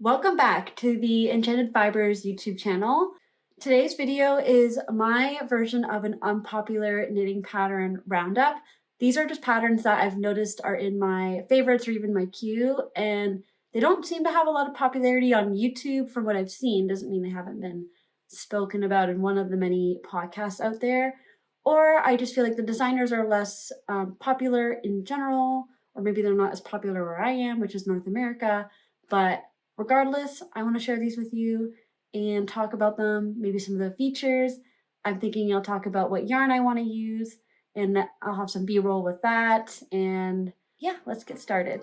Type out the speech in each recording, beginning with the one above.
Welcome back to the Enchanted Fibres YouTube channel. Today's video is my version of an unpopular knitting pattern roundup. These are just patterns that I've noticed are in my favorites or even my queue, and they don't seem to have a lot of popularity on YouTube from what I've seen. Doesn't mean they haven't been spoken about in one of the many podcasts out there. Or I just feel like the designers are less popular in general, or maybe they're not as popular where I am, which is North America, but regardless, I want to share these with you and talk about them, maybe some of the features. I'm thinking I'll talk about what yarn I want to use, and I'll have some B-roll with that. And yeah, let's get started.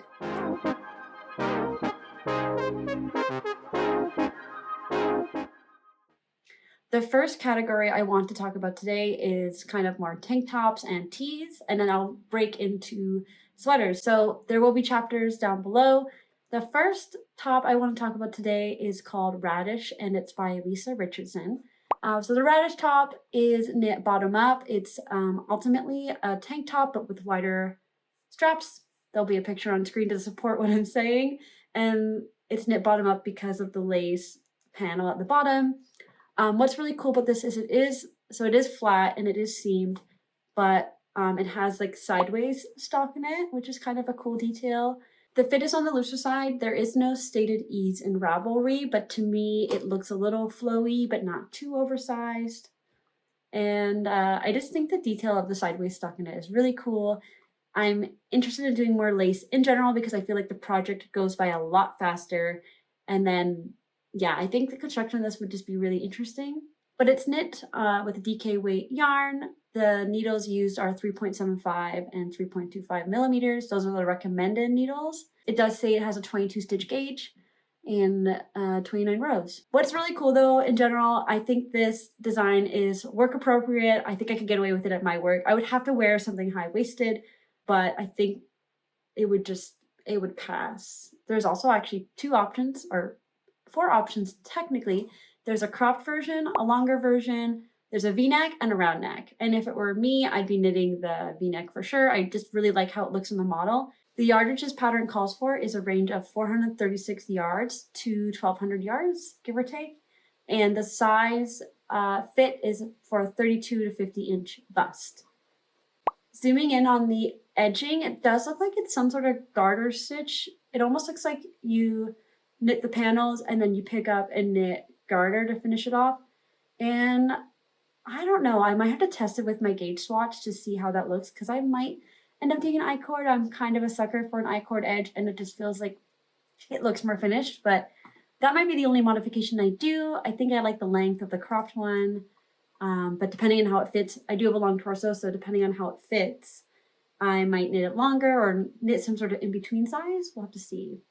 The first category I want to talk about today is kind of more tank tops and tees, and then I'll break into sweaters. So there will be chapters down below. The first top I want to talk about today is called Radish, and it's by Lisa Richardson. So the Radish top is knit bottom up. It's ultimately a tank top, but with wider straps. There'll be a picture on screen to support what I'm saying. And it's knit bottom up because of the lace panel at the bottom. What's really cool about this is it is flat and it is seamed, but it has like sideways stock in it, which is kind of a cool detail. The fit is on the looser side. There is no stated ease in Ravelry, but to me, it looks a little flowy, but not too oversized. And I just think the detail of the sideways stock in it is really cool. I'm interested in doing more lace in general because I feel like the project goes by a lot faster. And then, yeah, I think the construction of this would just be really interesting. But it's knit with a DK weight yarn. The needles used are 3.75 and 3.25 millimeters. Those are the recommended needles. It does say it has a 22 stitch gauge and 29 rows. What's really cool though, in general, I think this design is work appropriate. I think I could get away with it at my work. I would have to wear something high waisted, but I think it would pass. There's also actually two options, or four options technically. There's a cropped version, a longer version, there's a V-neck and a round neck. And if it were me, I'd be knitting the V-neck for sure. I just really like how it looks in the model. The yardage this pattern calls for is a range of 436 yards to 1,200 yards, give or take. And the size fit is for a 32 to 50 inch bust. Zooming in on the edging, it does look like it's some sort of garter stitch. It almost looks like you knit the panels and then you pick up and knit garter to finish it off. And I don't know, I might have to test it with my gauge swatch to see how that looks, because I might end up taking an I-cord. I'm kind of a sucker for an I-cord edge, and it just feels like it looks more finished, but that might be the only modification I do. I think I like the length of the cropped one, but depending on how it fits, I do have a long torso, so depending on how it fits, I might knit it longer or knit some sort of in-between size. We'll have to see.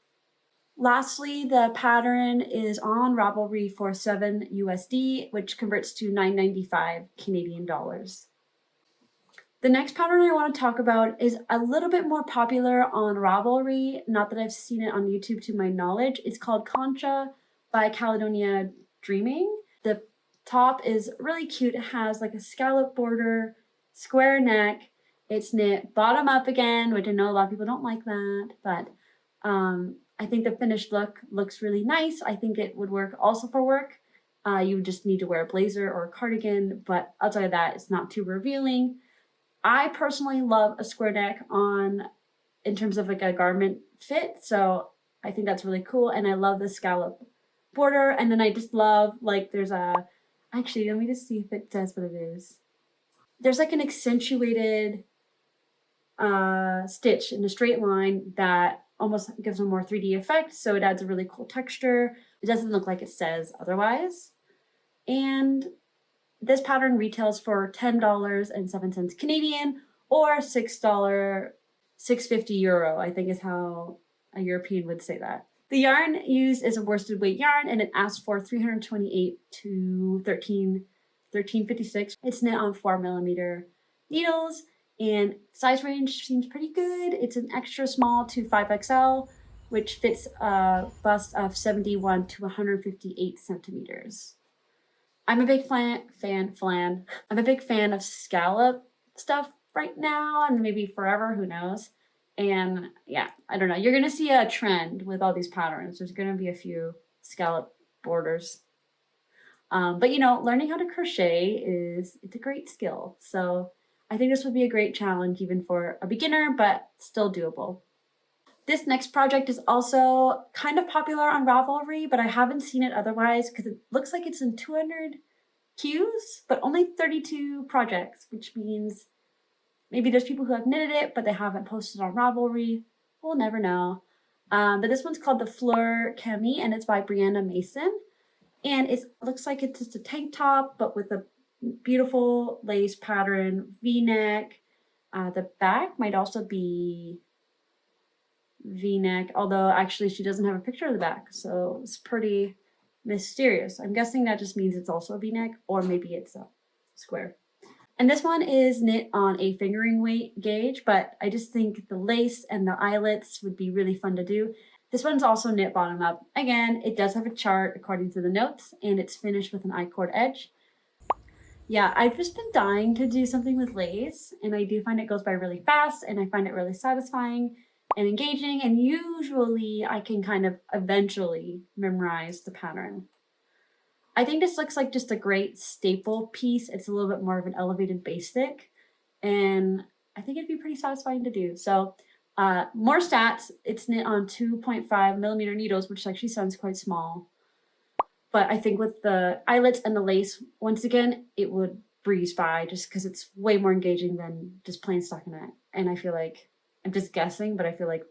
Lastly, the pattern is on Ravelry for $7 USD, which converts to $9.95 Canadian dollars. The next pattern I want to talk about is a little bit more popular on Ravelry, not that I've seen it on YouTube to my knowledge. It's called Concha by 𝓹𝓪𝓽𝓮𝓻𝓷𝓼. The top is really cute. It has like a scallop border, square neck. It's knit bottom up again, which I know a lot of people don't like that, but I think the finished look looks really nice. I think it would work also for work. You just need to wear a blazer or a cardigan, but outside of that, it's not too revealing. I personally love a square neck in terms of like a garment fit, so I think that's really cool. And I love the scallop border. And then I just love, like, actually, let me just see if it says what it is. There's like an accentuated stitch in a straight line that almost gives a more 3D effect, so it adds a really cool texture. It doesn't look like it says otherwise. And this pattern retails for $10.07 Canadian, or €6.50 Euro, I think is how a European would say that. The yarn used is a worsted weight yarn, and it asks for 328 to 1356. It's knit on 4mm needles, and size range seems pretty good. It's an extra small to 5XL, which fits a bust of 71 to 158 centimeters. I'm a big I'm a big fan of scallop stuff right now, and maybe forever, who knows. And yeah, I don't know. You're going to see a trend with all these patterns. There's going to be a few scallop borders. But you know, learning how to crochet it's a great skill. So I think this would be a great challenge even for a beginner, but still doable. This next project is also kind of popular on Ravelry, but I haven't seen it otherwise because it looks like it's in 200 queues, but only 32 projects, which means maybe there's people who have knitted it, but they haven't posted on Ravelry. We'll never know. But this one's called the Fleur Cami, and it's by Brianna Mason. And it looks like it's just a tank top, but with a beautiful lace pattern, V-neck. The back might also be V-neck, although actually she doesn't have a picture of the back, so it's pretty mysterious. I'm guessing that just means it's also a V-neck, or maybe it's a square. And this one is knit on a fingering weight gauge, but I just think the lace and the eyelets would be really fun to do. This one's also knit bottom up. Again, it does have a chart according to the notes, and it's finished with an I-cord edge. Yeah, I've just been dying to do something with lace, and I do find it goes by really fast, and I find it really satisfying and engaging, and usually I can kind of eventually memorize the pattern. I think this looks like just a great staple piece. It's a little bit more of an elevated basic, and I think it'd be pretty satisfying to do. So more stats, it's knit on 2.5 millimeter needles, which actually sounds quite small. But I think with the eyelets and the lace, once again, it would breeze by just because it's way more engaging than just plain stockinette. And I feel like, I'm just guessing, but I feel like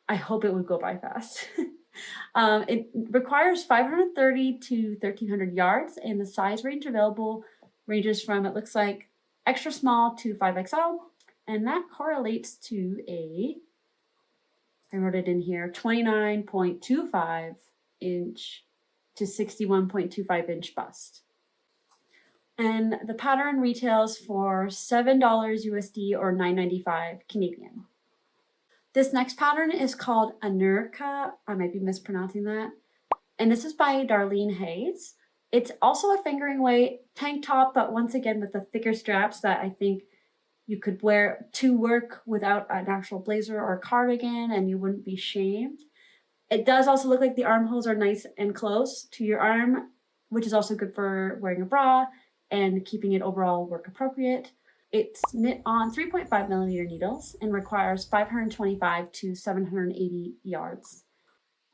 I hope it would go by fast. It requires 530 to 1300 yards, and the size range available ranges from, it looks like, extra small to 5XL, and that correlates to I wrote it in here, 29.25 inch to 61.25 inch bust. And the pattern retails for $7 USD or $9.95 Canadian. This next pattern is called Annurca. I might be mispronouncing that. And this is by Darlene Hayes. It's also a fingering weight tank top, but once again with the thicker straps that I think you could wear to work without an actual blazer or cardigan and you wouldn't be shamed. It does also look like the armholes are nice and close to your arm, which is also good for wearing a bra and keeping it overall work appropriate. It's knit on 3.5 millimeter needles and requires 525 to 780 yards.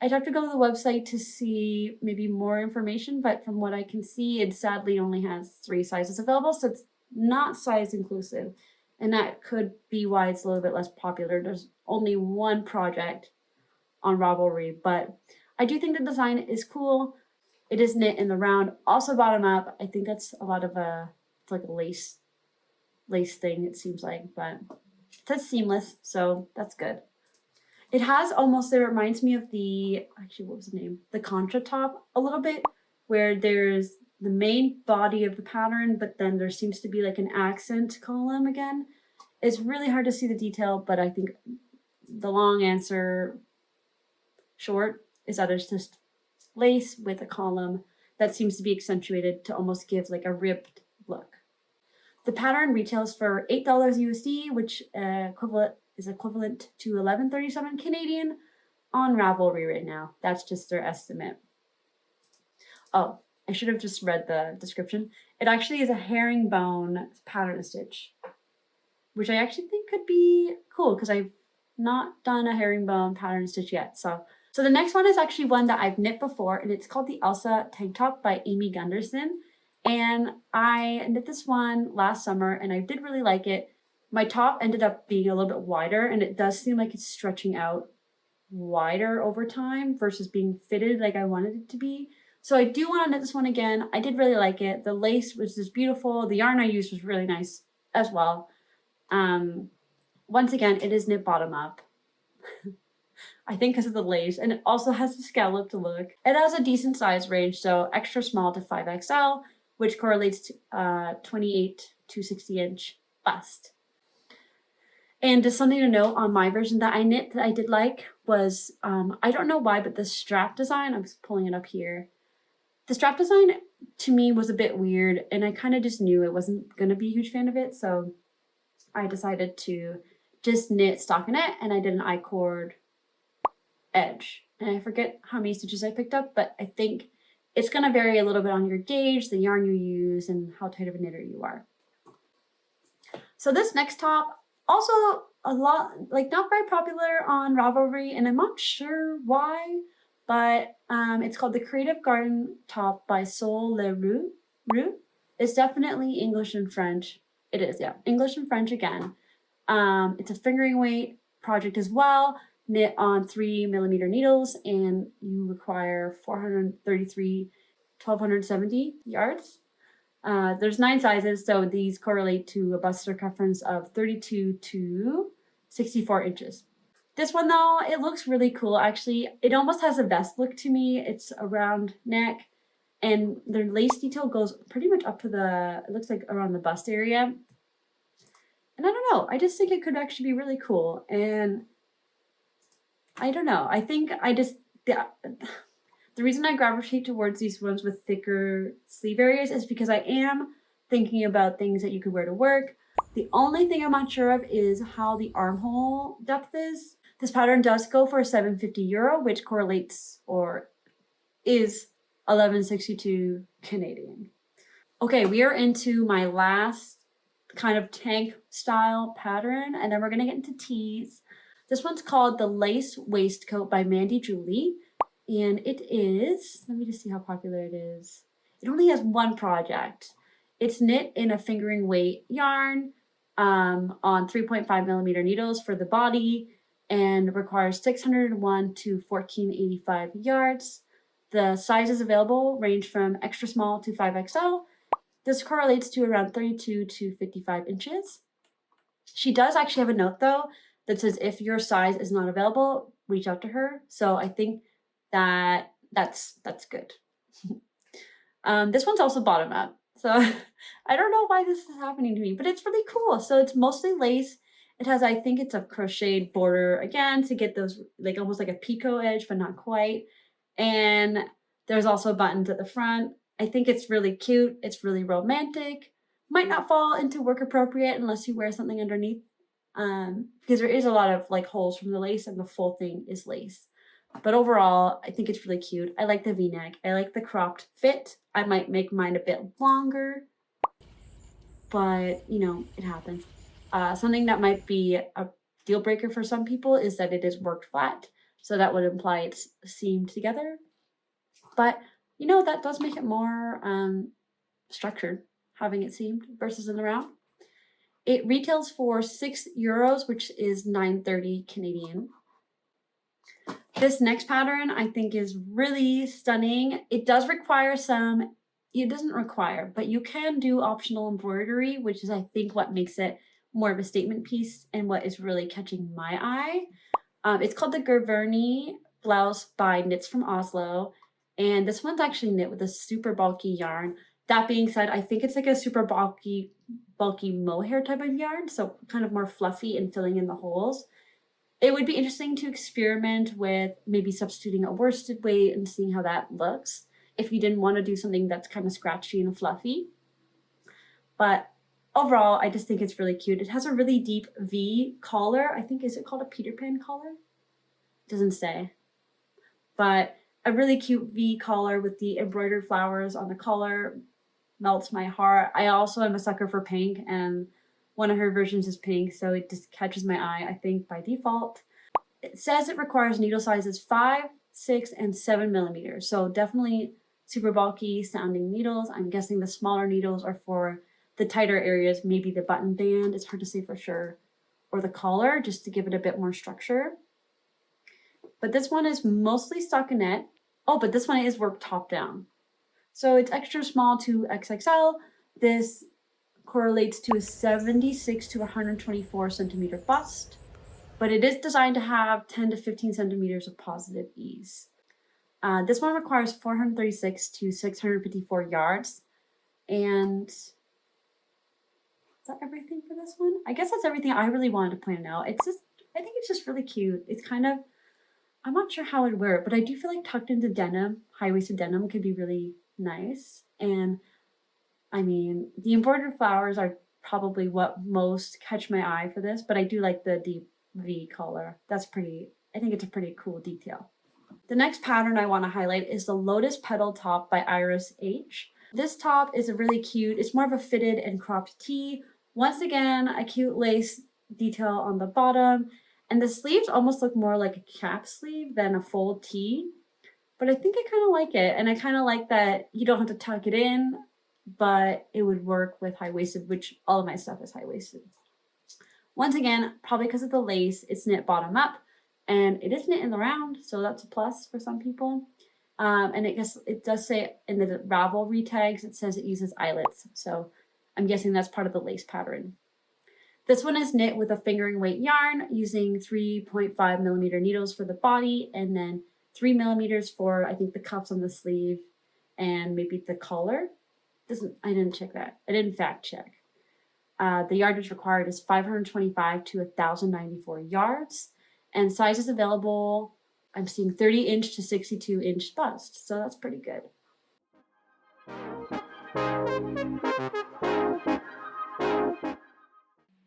I'd have to go to the website to see maybe more information, but from what I can see, it sadly only has 3 sizes available, so it's not size inclusive. And that could be why it's a little bit less popular. There's only one project on Ravelry, but I do think the design is cool. It is knit in the round, also bottom up. I think that's a lot of it's like a lace thing, it seems like, but it says seamless, so that's good. It has almost, it reminds me of actually, what was the name? The Concha top a little bit, where there's the main body of the pattern, but then there seems to be like an accent column again. It's really hard to see the detail, but I think the long answer short is that it's just lace with a column that seems to be accentuated to almost give like a ribbed look. The pattern retails for $8 USD, which is equivalent to $11.37 Canadian on Ravelry right now. That's just their estimate. Oh, I should have just read the description. It actually is a herringbone pattern stitch, which I actually think could be cool because I've not done a herringbone pattern stitch yet. So the next one is actually one that I've knit before, and it's called the Elsa Tank Top by Amy Gunderson. And I knit this one last summer, and I did really like it. My top ended up being a little bit wider, and it does seem like it's stretching out wider over time versus being fitted like I wanted it to be. So I do want to knit this one again. I did really like it. The lace was just beautiful. The yarn I used was really nice as well. Once again, it is knit bottom up. I think because of the lace, and it also has a scalloped look. It has a decent size range, so extra small to 5XL, which correlates to 28 to 60 inch bust. And just something to note on my version that I knit that I did like was, I don't know why, but the strap design, I'm just pulling it up here. The strap design to me was a bit weird, and I kind of just knew I wasn't going to be a huge fan of it, so I decided to just knit stockinette, and I did an I-cord edge. And I forget how many stitches I picked up, but I think it's going to vary a little bit on your gauge, the yarn you use, and how tight of a knitter you are. So this next top, also a lot, like not very popular on Ravelry, and I'm not sure why, but it's called the Creative Garden Top by 𝓬𝓪𝓽𝓽𝓮𝓰. It's definitely English and French. It is, yeah, English and French again. It's a fingering weight project as well, knit on 3mm needles, and you require 433 𝓹𝓪𝓽𝓮𝓻𝓷𝓼 yards. There's 9 sizes, so these correlate to a bust circumference of 32 to 64 inches. This one though, it looks really cool actually. It almost has a vest look to me. It's a round neck, and the lace detail goes pretty much up to it looks like around the bust area. And I don't know, I just think it could actually be really cool. And I don't know, I think the reason I gravitate towards these ones with thicker sleeve areas is because I am thinking about things that you could wear to work. The only thing I'm not sure of is how the armhole depth is. This pattern does go for €750, which correlates or is 1162 Canadian. Okay, we are into my last kind of tank style pattern, and then we're gonna get into tees. This one's called the Lace Waistcoat by Mandy Julie. And it is, let me just see how popular it is. It only has one project. It's knit in a fingering weight yarn on 3.5mm needles for the body, and requires 601 to 1485 yards. The sizes available range from extra small to 5XL. This correlates to around 32 to 55 inches. She does actually have a note though that says if your size is not available, reach out to her. So I think that's good. This one's also bottom up, so I don't know why this is happening to me, but it's really cool. So it's mostly lace. It has, I think it's a crocheted border again to get those like almost like a picot edge, but not quite. And there's also buttons at the front. I think it's really cute. It's really romantic. Might not fall into work appropriate unless you wear something underneath, because there is a lot of like holes from the lace, and the full thing is lace. But overall, I think it's really cute. I like the V-neck. I like the cropped fit. I might make mine a bit longer, but you know, it happens. Something that might be a deal breaker for some people is that it is worked flat. So that would imply it's seamed together. But you know, that does make it more structured, having it seamed versus in the round. It retails for €6, which is 9.30 Canadian. This next pattern I think is really stunning. It does require it doesn't require, but you can do optional embroidery, which is I think what makes it more of a statement piece and what is really catching my eye. It's called the Givery Blouse by Knits from Oslo. And this one's actually knit with a super bulky yarn. That being said, I think it's like a super bulky mohair type of yarn. So kind of more fluffy and filling in the holes. It would be interesting to experiment with maybe substituting a worsted weight and seeing how that looks if you didn't want to do something that's kind of scratchy and fluffy. But overall, I just think it's really cute. It has a really deep V collar. I think, is it called a Peter Pan collar? It doesn't say. But a really cute V collar with the embroidered flowers on the collar melts my heart. I also am a sucker for pink, and one of her versions is pink, so it just catches my eye, I think, by default. It says it requires needle sizes 5, 6, and 7mm. So definitely super bulky sounding needles. I'm guessing the smaller needles are for the tighter areas, maybe the button band, it's hard to say for sure, or the collar, just to give it a bit more structure. But this one is mostly stockinette. Oh, but this one is worked top down. So it's extra small to XXL. This correlates to a 76 to 124 centimeter bust, but it is designed to have 10 to 15 centimeters of positive ease. This one requires 436 to 654 yards. And is that everything for this one? I guess that's everything I really wanted to point out. It's just, I think it's just really cute. It's kind of, I'm not sure how I'd wear it, but I do feel like tucked into denim, high-waisted denim could be really nice. And I mean, the embroidered flowers are probably what most catch my eye for this, but I do like the deep V collar. That's pretty, I think it's a pretty cool detail. The next pattern I want to highlight is the Lotus Petal top by Iris H. This top is a really cute, it's more of a fitted and cropped tee. Once again, a cute lace detail on the bottom, and the sleeves almost look more like a cap sleeve than a full tee. But I think I kind of like it, and I kind of like that you don't have to tuck it in, but it would work with high-waisted, which all of my stuff is high-waisted. Once again, probably because of the lace, it's knit bottom up, and it is knit in the round, so that's a plus for some people. And it does say in the Ravelry tags, it says it uses eyelets, so I'm guessing that's part of the lace pattern. This one is knit with a fingering weight yarn using 3.5mm needles for the body, and then 3mm for, I think, the cuffs on the sleeve and maybe the collar. I didn't check that. I didn't fact check. The yardage required is 525 to 1,094 yards, and sizes available, I'm seeing 30-inch to 62-inch bust, so that's pretty good.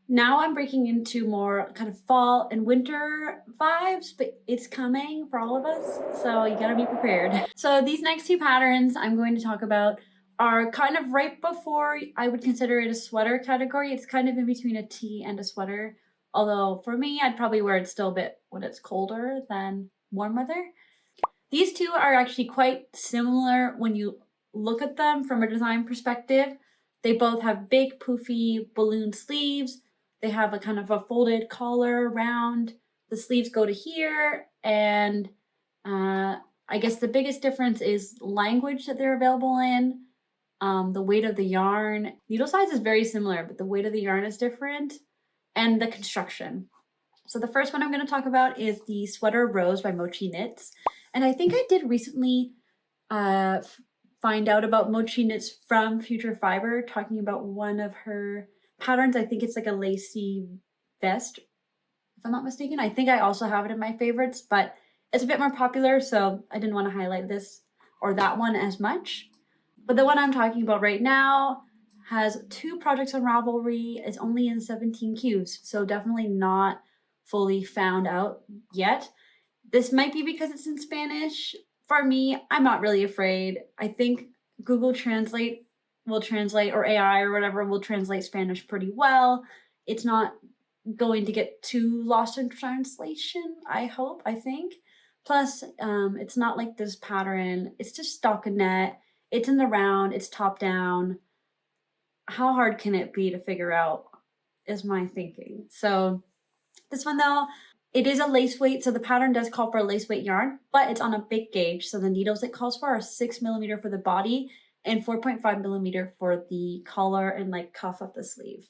Now I'm breaking into more kind of fall and winter vibes, but it's coming for all of us, so you gotta be prepared. So these next two patterns I'm going to talk about are kind of right before I would consider it a sweater category. It's kind of in between a tee and a sweater, although for me, I'd probably wear it still a bit when it's colder than warm weather. These two are actually quite similar when you look at them from a design perspective. They both have big poofy balloon sleeves. They have a kind of a folded collar around. The sleeves go to here, and I guess the biggest difference is language that they're available in, the weight of the yarn. Needle size is very similar, but the weight of the yarn is different, and the construction. So the first one I'm going to talk about is the Sweater Rose by Mochi Knits. And I think I did recently find out about Mochi Knits from Future Fiber, talking about one of her patterns. I think it's like a lacy vest, if I'm not mistaken. I think I also have it in my favorites, but it's a bit more popular, so I didn't want to highlight this or that one as much. But the one I'm talking about right now has 2 projects on Ravelry. It's only in 17 Qs, so definitely not fully found out yet. This might be because it's in Spanish. For me, I'm not really afraid. I think Google Translate will translate, or AI or whatever will translate Spanish pretty well. It's not going to get too lost in translation, I think. Plus, it's not like this pattern. It's just stockinette. It's in the round. It's top down. How hard can it be to figure out is my thinking. So this one though, it is a lace weight. So the pattern does call for a lace weight yarn, but it's on a big gauge. So the needles it calls for are 6mm for the body and 4.5mm for the collar and like cuff of the sleeve.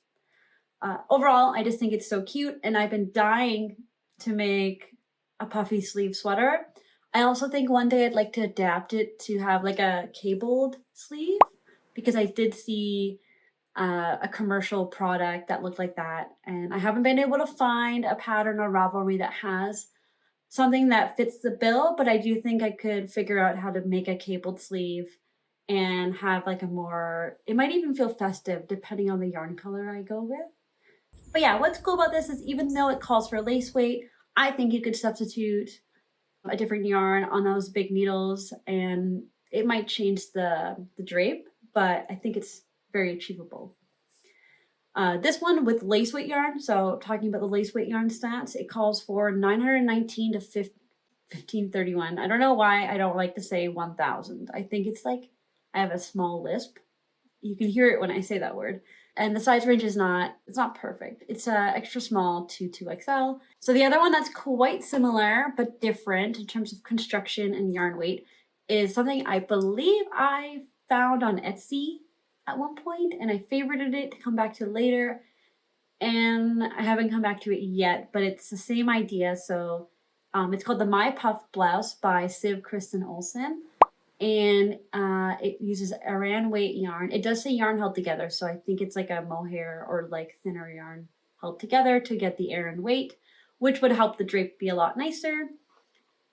Overall, I just think it's so cute, and I've been dying to make a puffy sleeve sweater. I also think one day I'd like to adapt it to have like a cabled sleeve, because I did see a commercial product that looked like that, and I haven't been able to find a pattern on Ravelry that has something that fits the bill, but I do think I could figure out how to make a cabled sleeve and have like a more, it might even feel festive depending on the yarn color I go with. But yeah, what's cool about this is even though it calls for lace weight, I think you could substitute a different yarn on those big needles and it might change the drape, but I think it's very achievable. This one with lace weight yarn, so talking about the lace weight yarn stats, it calls for 919 to 1531. I don't know why I don't like to say 1000. I think it's like I have a small lisp. You can hear it when I say that word. And the size range is it's not perfect. It's extra small to 2XL. So the other one that's quite similar but different in terms of construction and yarn weight is something I believe I found on Etsy at one point, and I favorited it to come back to later, and I haven't come back to it yet, but it's the same idea. So it's called the Mai Puffbluse by Siv Kristen Olsen, and it uses Aran weight yarn. It does say yarn held together, so I think it's like a mohair or like thinner yarn held together to get the Aran weight, which would help the drape be a lot nicer.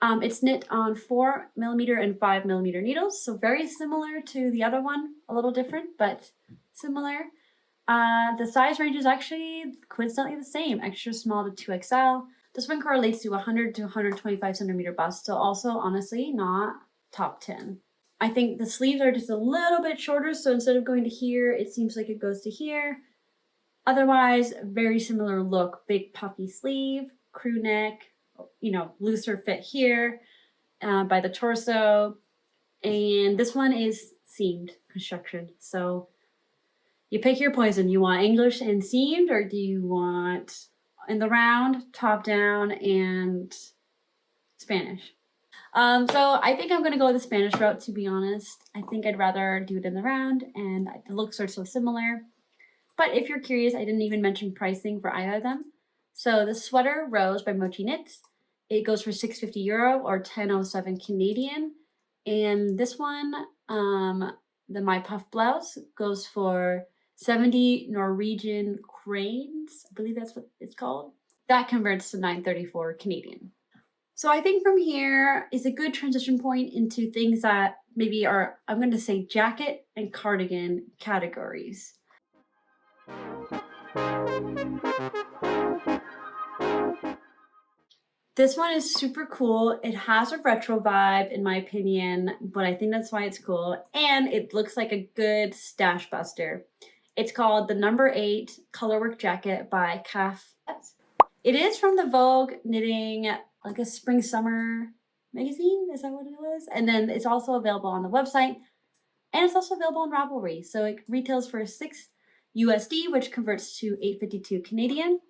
It's knit on 4mm and 5mm needles, so very similar to the other one, a little different, but similar. The size range is actually coincidentally the same, extra small to 2XL. This one correlates to 100 to 125 centimeter bust, so also honestly not top 10. I think the sleeves are just a little bit shorter, so instead of going to here, it seems like it goes to here. Otherwise, very similar look, big puffy sleeve, crew neck, you know, looser fit here by the torso. And this one is seamed construction, so you pick your poison. You want English and seamed, or do you want in the round, top down, and Spanish? So I think I'm gonna go with the Spanish route, to be honest. I think I'd rather do it in the round, and the looks are so similar. But if you're curious, I didn't even mention pricing for either of them. So the sweater Rose by Mochi Knits, it goes for €650 or 10.07 Canadian. And this one, the Mai Puffbluse, goes for 70 Norwegian cranes. I believe that's what it's called. That converts to 9.34 Canadian. So I think from here is a good transition point into things that maybe are, I'm going to say, jacket and cardigan categories. This one is super cool. It has a retro vibe, in my opinion, but I think that's why it's cool. And it looks like a good stash buster. It's called the number 8 Colorwork Jacket by Calf. It is from the Vogue Knitting, like a spring summer magazine. Is that what it was? And then it's also available on the website. And it's also available on Ravelry. So it retails for $6 USD, which converts to 8.52 Canadian.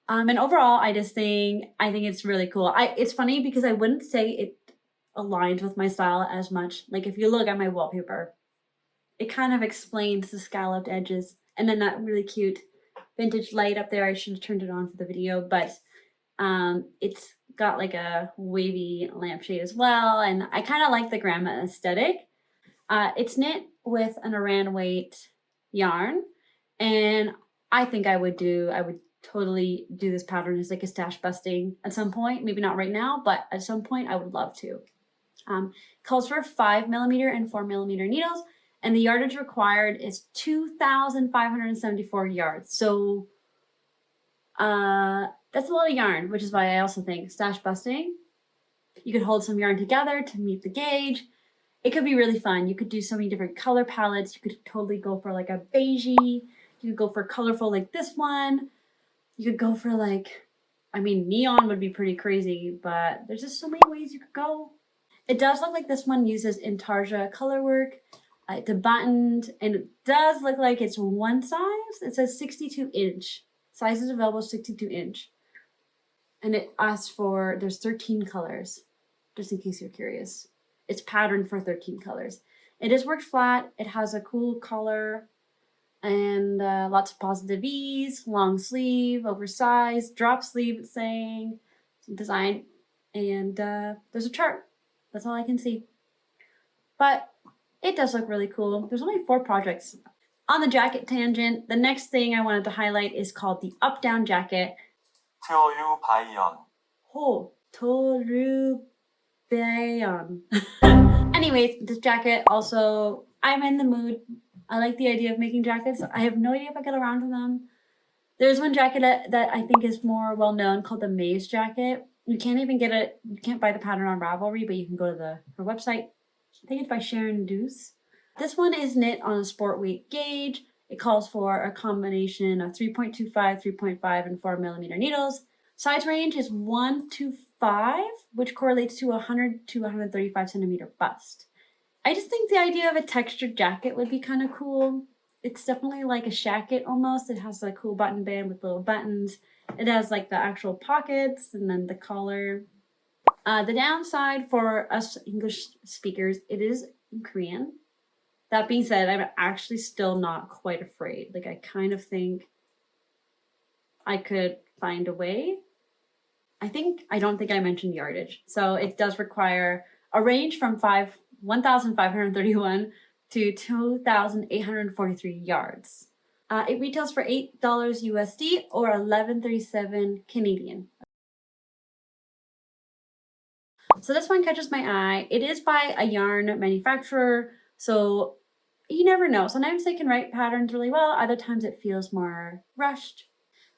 And overall, I think it's really cool. It's funny because I wouldn't say it aligns with my style as much. Like if you look at my wallpaper, it kind of explains the scalloped edges, and then that really cute vintage light up there. I should have turned it on for the video, but it's got like a wavy lampshade as well, and I kind of like the grandma aesthetic. It's knit with an Aran weight yarn, and I think I would totally do this pattern as like a stash busting at some point. Maybe not right now, but at some point I would love to. Calls for 5mm and 4mm needles, and the yardage required is 2,574 yards. So that's a lot of yarn, which is why I also think stash busting, you could hold some yarn together to meet the gauge. It could be really fun. You could do so many different color palettes. You could totally go for like a beigey. You could go for colorful like this one. You could go for like, I mean, neon would be pretty crazy, but there's just so many ways you could go. It does look like this one uses 𝓹𝓪𝓽𝓮𝓻𝓷𝓼 colorwork. It's buttoned, and it does look like it's one size. It says 62-inch. Size is available 62-inch. And it asks for, there's 13 colors, just in case you're curious. It's patterned for 13 colors. It is worked flat. It has a cool collar and lots of positive ease, long sleeve, oversized, drop sleeve, it's saying, some design, and there's a chart. That's all I can see. But it does look really cool. There's only 4 projects. On the jacket tangent, the next thing I wanted to highlight is called the Updown Jacket. 𝓹𝓪𝓽𝓽𝓮𝓻𝓷𝓼. Anyways, this jacket also, I'm in the mood. I like the idea of making jackets. I have no idea if I get around to them. There's one jacket that I think is more well known called the Maze jacket. You can't even get it. You can't buy the pattern on Ravelry, but you can go to her website. I think it's by Sharon Deuce. This one is knit on a sport weight gauge. It calls for a combination of 3.25, 3.5, and 4mm needles. Size range is 1 to 5, which correlates to 100 to 135 centimeter bust. I just think the idea of a textured jacket would be kind of cool. It's definitely like a shacket almost. It has a cool button band with little buttons. It has like the actual pockets and then the collar. The downside for us English speakers, it is in Korean. That being said, I'm actually still not quite afraid. Like I kind of think I could find a way. I don't think I mentioned yardage. So it does require a range from 1,531 to 2,843 yards. It retails for $8 USD or 11.37 Canadian. So this one catches my eye. It is by a yarn manufacturer, so you never know. Sometimes they can write patterns really well. Other times it feels more rushed.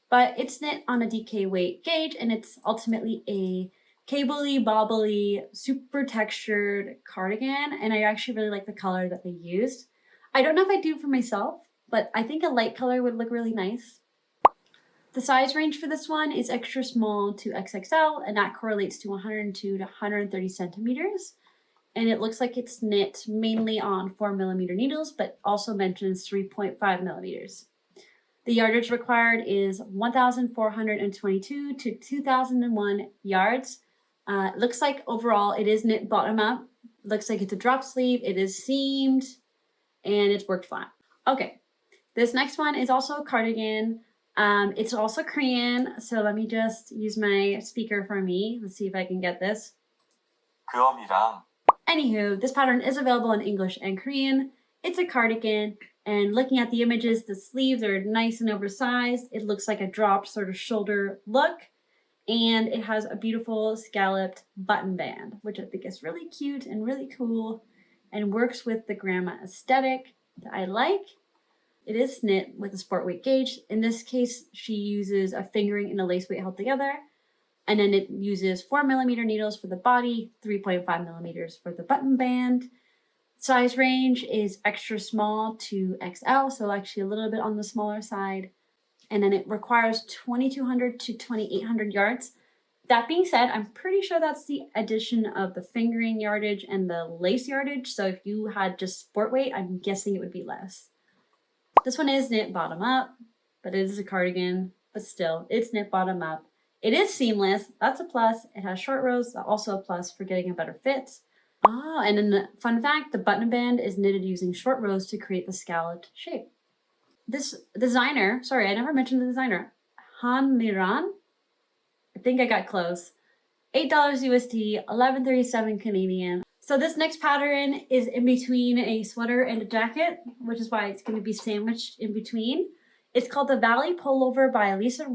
But it's knit on a DK weight gauge, and it's ultimately a cabley, bobbly, super textured cardigan. And I actually really like the color that they used. I don't know if I do for myself, but I think a light color would look really nice. The size range for this one is extra small to XXL, and that correlates to 102 to 130 centimeters. And it looks like it's knit mainly on 4mm needles, but also mentions 3.5 millimeters. The yardage required is 1,422 to 2,001 yards. It looks like overall it is knit bottom up. Looks like it's a drop sleeve, it is seamed, and it's worked flat. Okay, this next one is also a cardigan. It's also Korean, so let me just use my speaker for me. Let's see if I can get this. 𝓬𝓽𝓽𝓮𝓿. Anywho, this pattern is available in English and Korean. It's a cardigan, and looking at the images, the sleeves are nice and oversized. It looks like a dropped sort of shoulder look, and it has a beautiful scalloped button band, which I think is really cute and really cool and works with the grandma aesthetic that I like. It is knit with a sport weight gauge. In this case, she uses a fingering and a lace weight held together. And then it uses 4mm needles for the body, 3.5 millimeters for the button band. Size range is extra small to XL, so actually a little bit on the smaller side. And then it requires 2,200 to 2,800 yards. That being said, I'm pretty sure that's the addition of the fingering yardage and the lace yardage. So if you had just sport weight, I'm guessing it would be less. This one is knit bottom up, but it is a cardigan, but still, it's knit bottom up. It is seamless, that's a plus. It has short rows, also a plus for getting a better fit. Oh, and then the fun fact, the button band is knitted using short rows to create the scalloped shape. This designer, sorry, I never mentioned the designer, 𝓹𝓪𝓽𝓮𝓿𝓼. I think I got close. $8 USD, 11.37 Canadian. So this next pattern is in between a sweater and a jacket, which is why it's going to be sandwiched in between. It's called the Valley Pullover by Elsa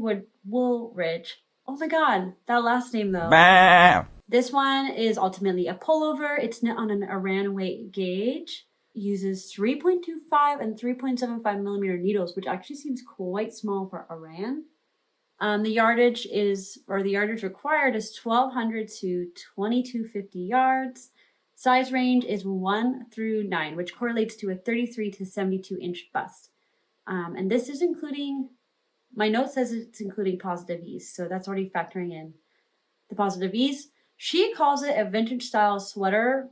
Woolridge. Oh my god, that last name though. Bah! This one is ultimately a pullover. It's knit on an Iran weight gauge. It uses 3.25 and 3.75 millimeter needles, which actually seems quite small for Iran. The yardage required is 1,200 to 2,250 yards. Size range is 1 through 9, which correlates to a 33 to 72 inch bust. And this is including, my note says it's including positive ease, so that's already factoring in the positive ease. She calls it a vintage style sweater,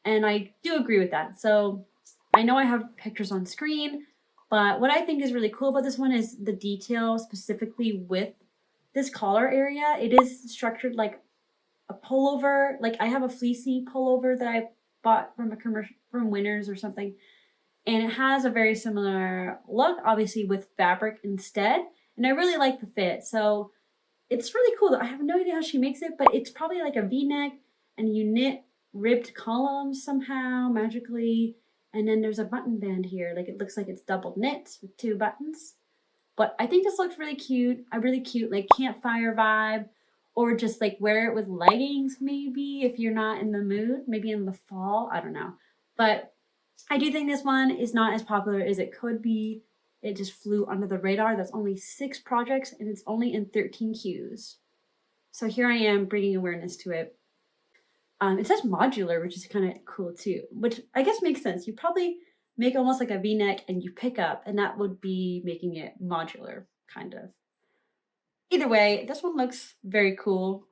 and I do agree with that. So I know I have pictures on screen, but what I think is really cool about this one is the detail specifically with this collar area. It is structured like a pullover. Like I have a fleecy pullover that I bought from a commercial from Winners or something. And it has a very similar look, obviously with fabric instead. And I really like the fit. So it's really cool. I have no idea how she makes it, but it's probably like a V-neck and you knit ribbed columns somehow magically. And then there's a button band here. Like it looks like it's double knit with 2 buttons. But I think this looks really cute. A really cute like campfire vibe. Or just like wear it with leggings maybe if you're not in the mood. Maybe in the fall. I don't know. But I do think this one is not as popular as it could be. It just flew under the radar. That's only 6 projects and it's only in 13 queues. So here I am bringing awareness to it. It says modular, which is kind of cool too, which I guess makes sense. You probably make almost like a V-neck and you pick up, and that would be making it modular, kind of. Either way, this one looks very cool.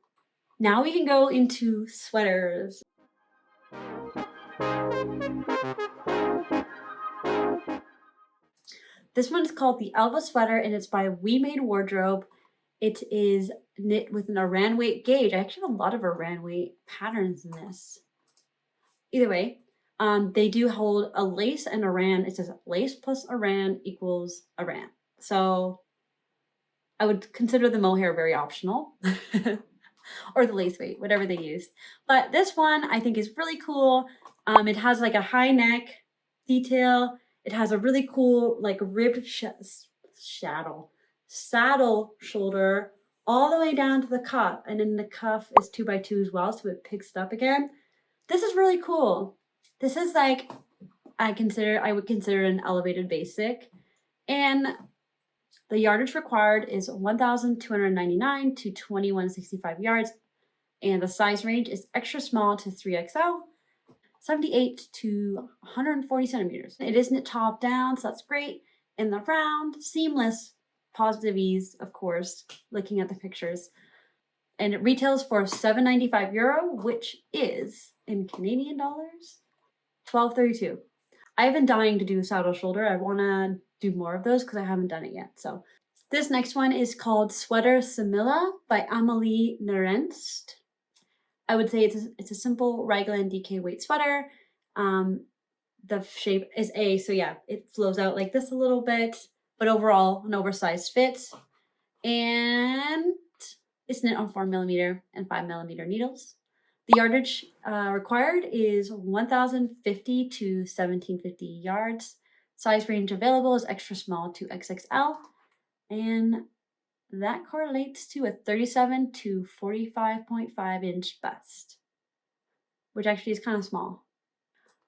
Now we can go into sweaters. This one's called the Elva Sweater, and it's by We Made Wardrobe. It is knit with an Iran weight gauge. I actually have a lot of Iran weight patterns in this. Either way, they do hold a lace and Iran. It says lace plus Iran equals Iran. So I would consider the mohair very optional. Or the lace weight, whatever they use. But this one I think is really cool. It has like a high neck detail. It has a really cool like ribbed saddle shoulder all the way down to the cuff, and then the cuff is 2x2 as well, so it picks it up again. This is really cool. This is like I would consider an elevated basic. And the yardage required is 1,299 to 2,165 yards. And the size range is extra small to 3XL, 78 to 140 centimeters. It is knit top down, so that's great. In the round, seamless, positive ease, of course, looking at the pictures. And it retails for €7.95, which is, in Canadian dollars, $12.32. I've been dying to do a saddle shoulder. I want to do more of those because I haven't done it yet. So this next one is called Sweater Semilla by 𝓹𝓪𝓽𝓮𝓻𝓷𝓼. I would say it's a simple raglan DK weight sweater. The shape is A, so yeah, it flows out like this a little bit, but overall an oversized fit. And it's knit on 4mm and 5mm needles. The yardage required is 1,050 to 1,750 yards. Size range available is extra small to XXL. And that correlates to a 37 to 45.5 inch bust, which actually is kind of small.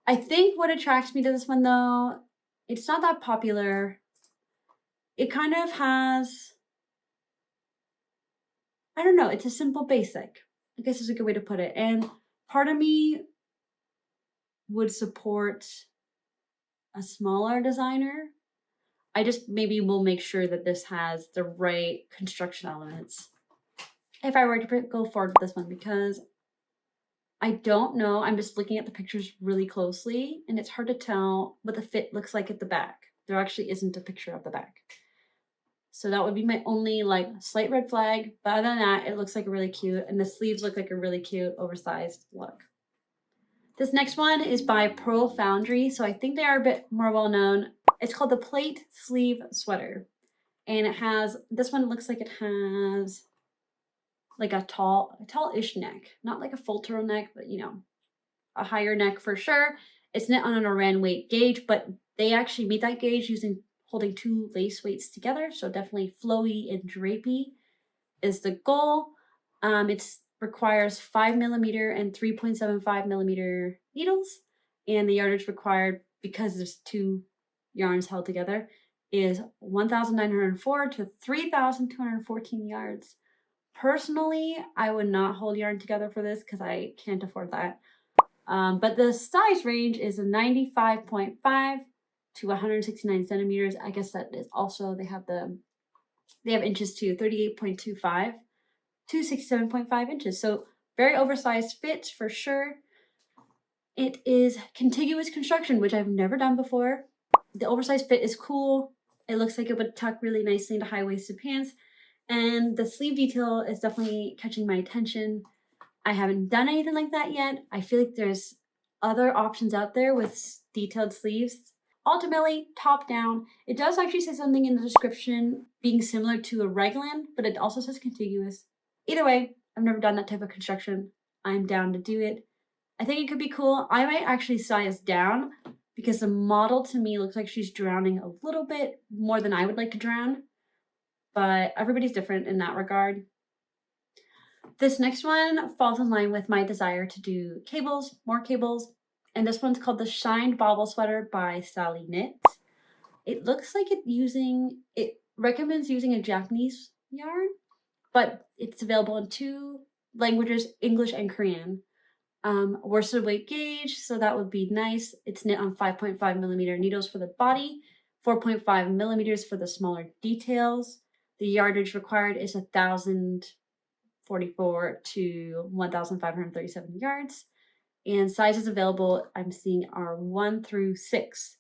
I think what attracts me to this one though, it's not that popular. It kind of has, I don't know, it's a simple basic. I guess is a good way to put it. And part of me would support a smaller designer. I just maybe will make sure that this has the right construction elements if I were to go forward with this one, because I don't know. I'm just looking at the pictures really closely and it's hard to tell what the fit looks like at the back. There actually isn't a picture of the back. So that would be my only like slight red flag. But other than that, it looks like really cute. And the sleeves look like a really cute oversized look. This next one is by Pearl Foundry. So I think they are a bit more well known. It's called the Plait Sleeve Sweater. And it has, this one looks like it has like a tall-ish neck. Not like a full turtleneck, but you know, a higher neck for sure. It's knit on an Oran weight gauge, but they actually meet that gauge holding two lace weights together. So definitely flowy and drapey is the goal. It requires 5mm and 3.75mm needles. And the yardage required, because there's two yarns held together, is 1,904 to 3,214 yards. Personally, I would not hold yarn together for this because I can't afford that. But the size range is a 95.5 to 169 centimeters. I guess that is also, they have inches to 38.25 to 67.5 inches. So very oversized fit for sure. It is contiguous construction, which I've never done before. The oversized fit is cool. It looks like it would tuck really nicely into high-waisted pants. And the sleeve detail is definitely catching my attention. I haven't done anything like that yet. I feel like there's other options out there with detailed sleeves. Ultimately, top down, it does actually say something in the description being similar to a raglan, but it also says contiguous. Either way, I've never done that type of construction. I'm down to do it. I think it could be cool. I might actually size down because the model to me looks like she's drowning a little bit more than I would like to drown. But everybody's different in that regard. This next one falls in line with my desire to do cables, more cables. And this one's called the Shined Bobble Sweater by Sally Knit. It looks like it recommends using a Japanese yarn, but it's available in 2 languages, English and Korean. Worsted weight gauge, so that would be nice. It's knit on 5.5mm needles for the body, 4.5mm for the smaller details. The yardage required is 1,044 to 1,537 yards. And sizes available, I'm seeing, are 1 through 6.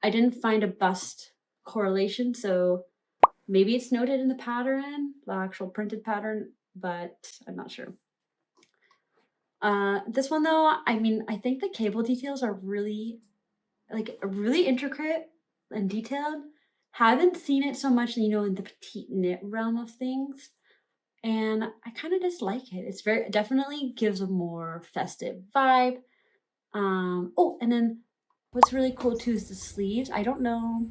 I didn't find a bust correlation, so maybe it's noted in the pattern, the actual printed pattern, but I'm not sure. This one though, I mean, I think the cable details are really intricate and detailed. Haven't seen it so much, you know, in the petite knit realm of things. And I kind of just like it. It's definitely gives a more festive vibe. Oh, and then what's really cool too is the sleeves. I don't know.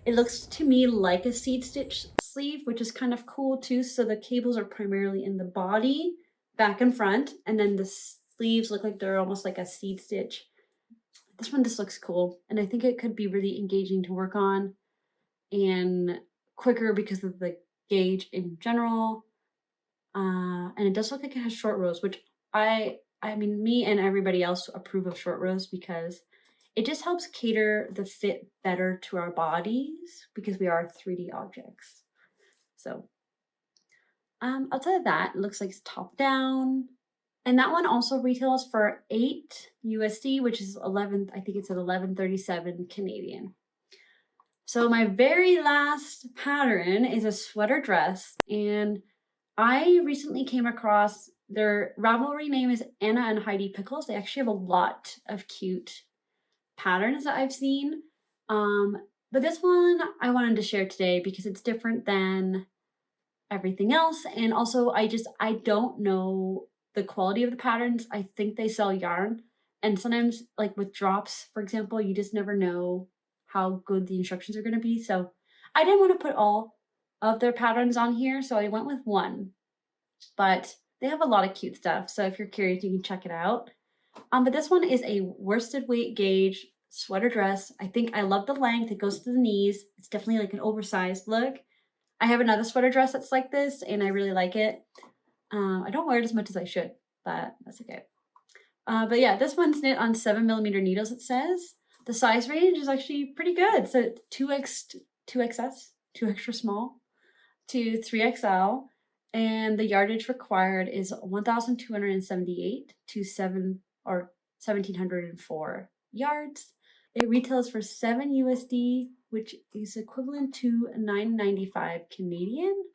It looks to me like a seed stitch sleeve, which is kind of cool too. So the cables are primarily in the body, back and front, and then the sleeves look like they're almost like a seed stitch. this one just looks cool. And I think it could be really engaging to work on and quicker because of the gauge in general. And it does look like it has short rows, which I mean, me and everybody else approve of short rows because it just helps cater the fit better to our bodies because we are 3D objects. So outside of that, it looks like it's top down. And that one also retails for $8 USD, which is 11, I think it's at 11.37 Canadian. So my very last pattern is a sweater dress, and I recently came across their Ravelry name is Anna and Heidi Pickles. They actually have a lot of cute patterns that I've seen. But this one I wanted to share today because it's different than everything else. And also I don't know the quality of the patterns. I think they sell yarn. And sometimes like with drops, for example, you just never know how good the instructions are going to be. So I didn't want to put all of their patterns on here. So I went with one, but they have a lot of cute stuff. So if you're curious, you can check it out. But this one is a worsted weight gauge sweater dress. I think I love the length. It goes to the knees. It's definitely like an oversized look. I have another sweater dress that's like this, and I really like it. I don't wear it as much as I should, but that's okay. But yeah, this one's knit on 7mm needles, it says. The size range is actually pretty good. So 2XS, 2 extra small, to 3XL. And the yardage required is 1,278 to 1,704 yards. It retails for $7 USD, which is equivalent to $9.95 Canadian.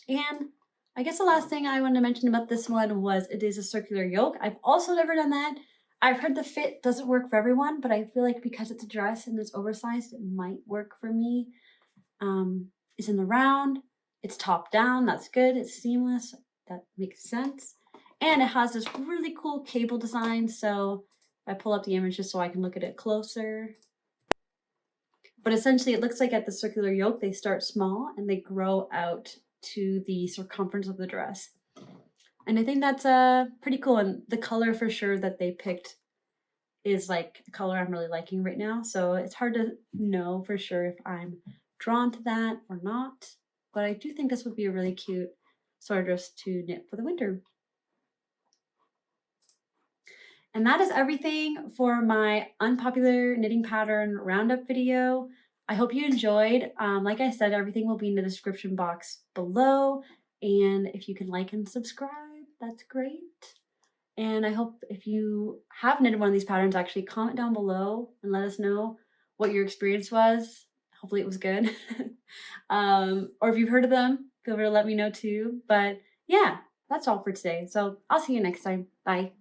And I guess the last thing I wanted to mention about this one was it is a circular yoke. I've also never done that. I've heard the fit doesn't work for everyone, but I feel like because it's a dress and it's oversized, it might work for me. It's in the round. It's top down. That's good. It's seamless. That makes sense. And it has this really cool cable design. So I pull up the image just so I can look at it closer. But essentially, it looks like at the circular yoke, they start small and they grow out to the circumference of the dress. And I think that's pretty cool. And the color for sure that they picked is like a color I'm really liking right now. So it's hard to know for sure if I'm drawn to that or not. But I do think this would be a really cute sweater dress to knit for the winter. And that is everything for my unpopular knitting pattern roundup video. I hope you enjoyed. Like I said, everything will be in the description box below. And if you can like and subscribe, that's great. And I hope if you have knitted one of these patterns, actually comment down below and let us know what your experience was. Hopefully it was good. Or if you've heard of them, feel free to let me know too. But yeah, that's all for today. So I'll see you next time. Bye.